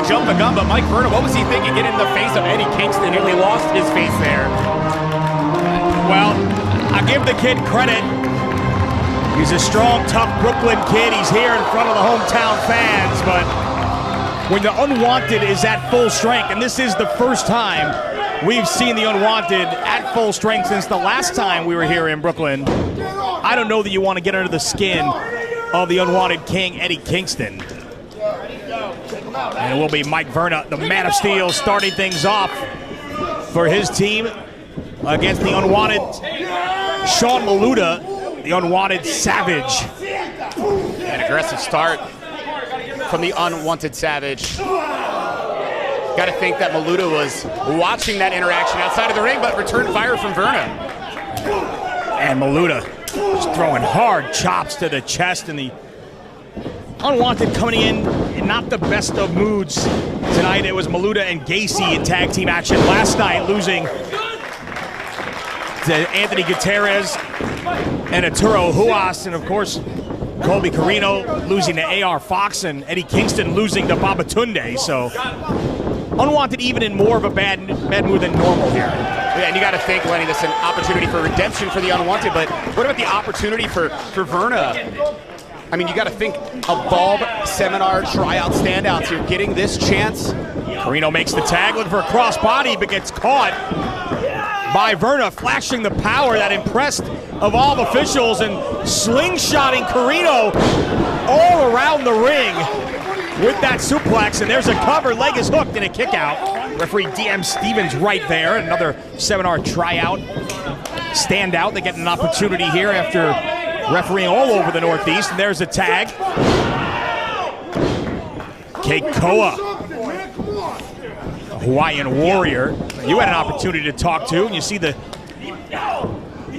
to jump the gun, but Mike Verna, what was he thinking getting in the face of Eddie Kingston? Nearly lost his face there. Well, I give the kid credit. He's a strong, tough Brooklyn kid. He's here in front of the hometown fans, but when the Unwanted is at full strength, and this is the first time we've seen the Unwanted at full strength since the last time we were here in Brooklyn, I don't know that you want to get under the skin of the Unwanted King, Eddie Kingston. And it will be Mike Verna, the Man of Steel, starting things off for his team against the Unwanted Sean Maluta, the Unwanted Savage. An aggressive start from the Unwanted Savage. Got to think that Maluta was watching that interaction outside of the ring, but return fire from Verna. And Maluta just throwing hard chops to the chest, and the Unwanted coming in not the best of moods tonight. It was Maluta and Gacy in tag team action last night, losing to Anthony Gutierrez and Arturo Huas, and of course Colby Corino losing to AR Fox, and Eddie Kingston losing to Babatunde. So Unwanted even in more of a bad mood than normal here. Yeah, and you got to think, Lenny, this is an opportunity for redemption for the Unwanted, but what about the opportunity for Verna? I mean, you got to think Evolve Seminar tryout standouts. You're getting this chance. Corino makes the tag, looking for a cross body, but gets caught by Verna, flashing the power that impressed Evolve officials and slingshotting Corino all around the ring with that suplex. And there's a cover, leg is hooked, and a kick out. Referee DM Stevens right there. Another Seminar tryout standout. They get an opportunity here after refereeing all over the Northeast, and there's a tag. Keoka, a Hawaiian warrior, you had an opportunity to talk to, and you see the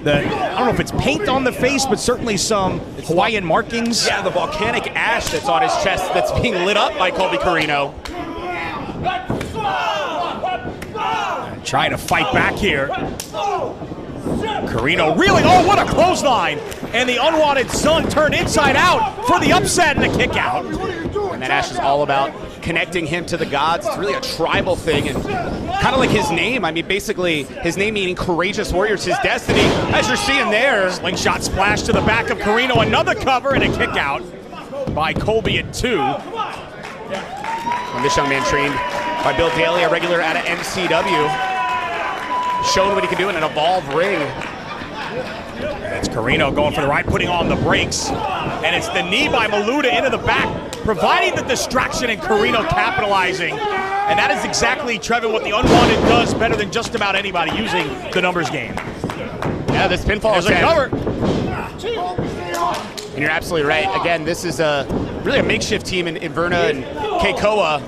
I don't know if it's paint on the face, but certainly some Hawaiian markings. Yeah, the volcanic ash that's on his chest that's being lit up by Colby Corino. Trying to fight back here. Corino reeling, oh, what a clothesline! And the Unwanted Son turned inside out for the upset and a kick out. And that Ash is all about connecting him to the gods. It's really a tribal thing, and kind of like his name. I mean, basically, his name meaning courageous warriors, his destiny, as you're seeing there. Slingshot splash to the back of Corino, another cover and a kick out by Colby at 2. And this young man trained by Bill Daly, a regular out of MCW. Showing what he can do in an Evolve ring. It's Corino going for the right, putting on the brakes. And it's the knee by Maluta into the back, providing the distraction, and Corino capitalizing. And that is exactly, Trevor, what the Unwanted does better than just about anybody, using the numbers game. Yeah, this pinfall is a cover. And you're absolutely right. Again, this is really a makeshift team in Verna and Keoka,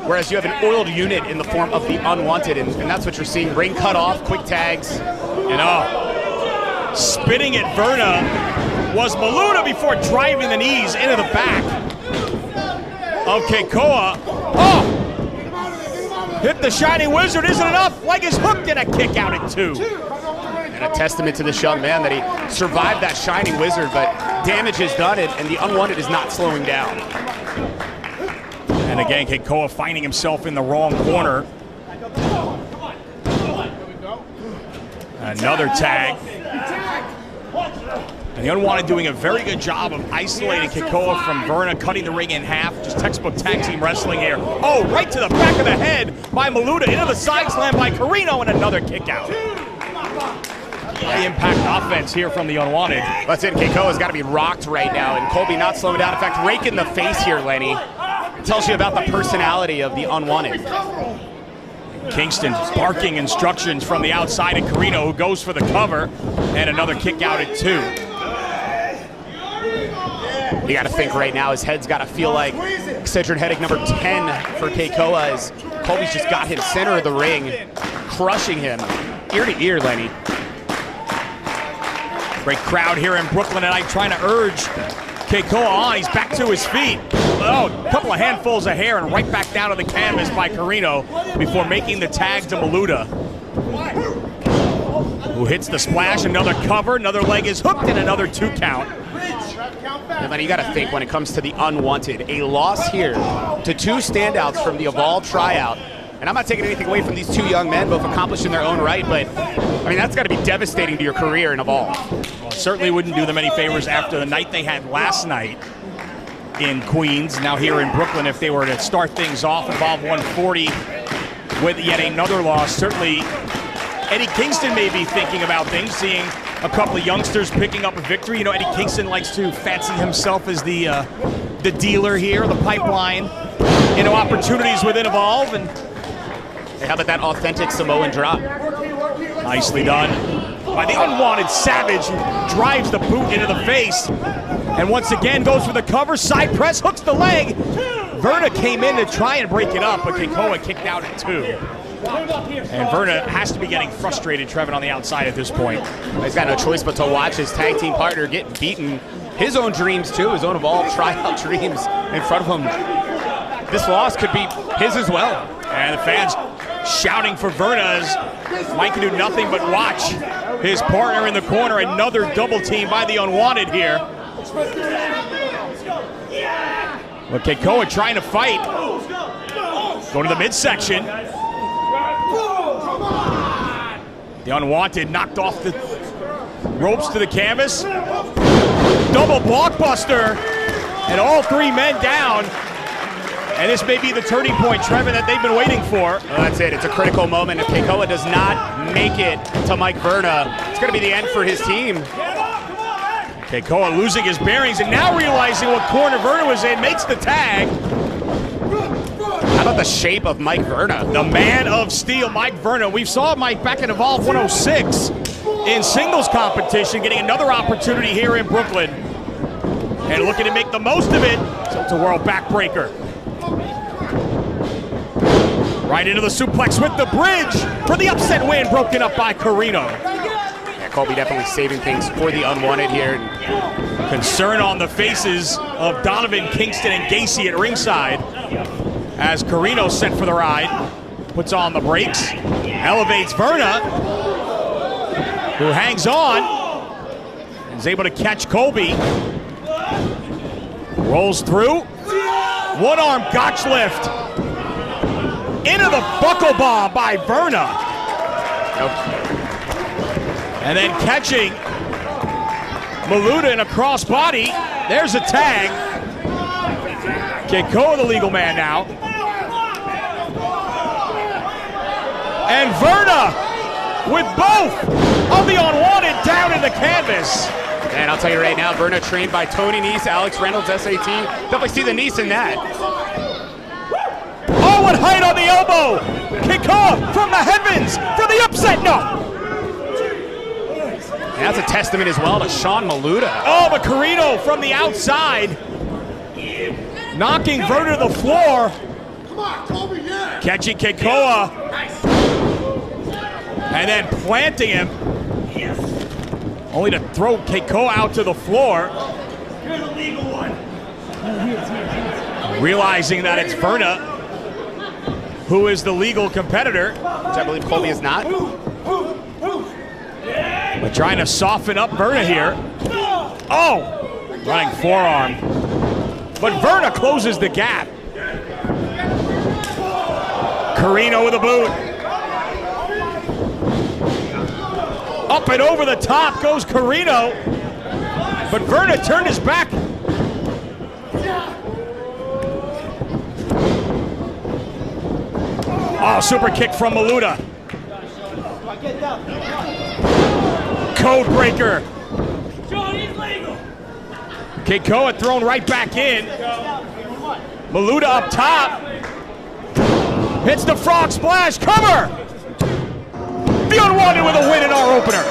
whereas you have an oiled unit in the form of the Unwanted, and that's what you're seeing. Ring cut off, quick tags. And spinning at Verna was Maluta before driving the knees into the back of Keoka. Oh! Hit the Shining Wizard, isn't enough. Leg is hooked, and a kick out at 2. And a testament to this young man that he survived that Shining Wizard, but damage is done, and the Unwanted is not slowing down. And again, Keoka finding himself in the wrong corner. Another tag. And the Unwanted doing a very good job of isolating Keoka from Verna, cutting the ring in half. Just textbook tag team wrestling here. Oh, right to the back of the head by Maluta, into the side slam by Corino, and another kick out. High impact offense here from the Unwanted. That's it. Keoka's got to be rocked right now, and Colby not slowing down. In fact, rake in the face here, Lenny. It tells you about the personality of the Unwanted. Kingston barking instructions from the outside of Corino, who goes for the cover, and another kick out at 2. You got to think right now, his head's got to feel like eccentric headache number 10 for Keoka, as Colby's just got him center of the ring, crushing him ear to ear, Lenny. Great crowd here in Brooklyn tonight, trying to urge Keoka on. He's back to his feet. Oh, a couple of handfuls of hair, and right back down to the canvas by Corino before making the tag to Maluta, who hits the splash. Another cover, another leg is hooked, and another 2 count. And then you got to think when it comes to the unwanted, a loss here to two standouts from the Evolve tryout. And I'm not taking anything away from these two young men, both accomplished in their own right, but I mean, that's got to be devastating to your career in Evolve. Well, certainly wouldn't do them any favors after the night they had last night in Queens, now here in Brooklyn, if they were to start things off Evolve 140 with yet another loss. Certainly, Eddie Kingston may be thinking about things, seeing a couple of youngsters picking up a victory. You know, Eddie Kingston likes to fancy himself as the dealer here, the pipeline, you know, opportunities within Evolve. And hey, how about that authentic Samoan drop? Nicely done by the unwanted Savage, who drives the boot into the face. And once again goes for the cover, side press, hooks the leg. Verna came in to try and break it up, but Keoka kicked out at 2. And Verna has to be getting frustrated, Trevin, on the outside at this point. He's got no choice but to watch his tag team partner get beaten. His own dreams, too, his own Evolve tryout dreams in front of him. This loss could be his as well. And the fans shouting for Verna as Mike can do nothing but watch his partner in the corner. Another double team by the unwanted here. But Keoka trying to fight. Go to the midsection. The unwanted knocked off the ropes to the canvas. Double blockbuster. And all three men down. And this may be the turning point, Trevin, that they've been waiting for. Well, that's it. It's a critical moment. If Keoka does not make it to Mike Verna, it's going to be the end for his team. Keoka losing his bearings and now realizing what corner Verna was in, makes the tag. How about the shape of Mike Verna? The man of steel, Mike Verna. We saw Mike back in Evolve 106 in singles competition, getting another opportunity here in Brooklyn. And looking to make the most of it. So it's a world backbreaker. Right into the suplex with the bridge for the upset win, broken up by Corino. Yeah, Colby definitely saving things for the unwanted here. Concern on the faces of Donovan, Kingston, and Gacy at ringside as Corino set for the ride. Puts on the brakes, elevates Verna, who hangs on and is able to catch Colby. Rolls through, one-arm gotch lift. Into the buckle bomb by Verna. Nope. And then catching Maluta in a crossbody. There's a tag. Keoka, the legal man now. And Verna with both of the unwanted down in the canvas. And I'll tell you right now, Verna trained by Tony Nese, Alex Reynolds, SAT. Definitely see the Nese in that. Oh, what height on the elbow! Keoka from the heavens for the upset, no! And that's a testament as well to Sean Maluta. Oh, but Corino from the outside, knocking Verna to the floor. Come on, Colby, yeah. Catching Keoka, and then planting him, only to throw Keoka out to the floor. You're the legal one. Realizing that it's Verna who is the legal competitor, Which I believe Colby is not. but trying to soften up Verna here. Oh, running forearm. But Verna closes the gap. Corino with a boot. Up and over the top goes Corino. But Verna turned his back. Oh, super kick from Maluta. Code breaker. Keoka thrown right back in. Maluta up top. Hits the frog splash. Cover! The unwanted with a win in our opener.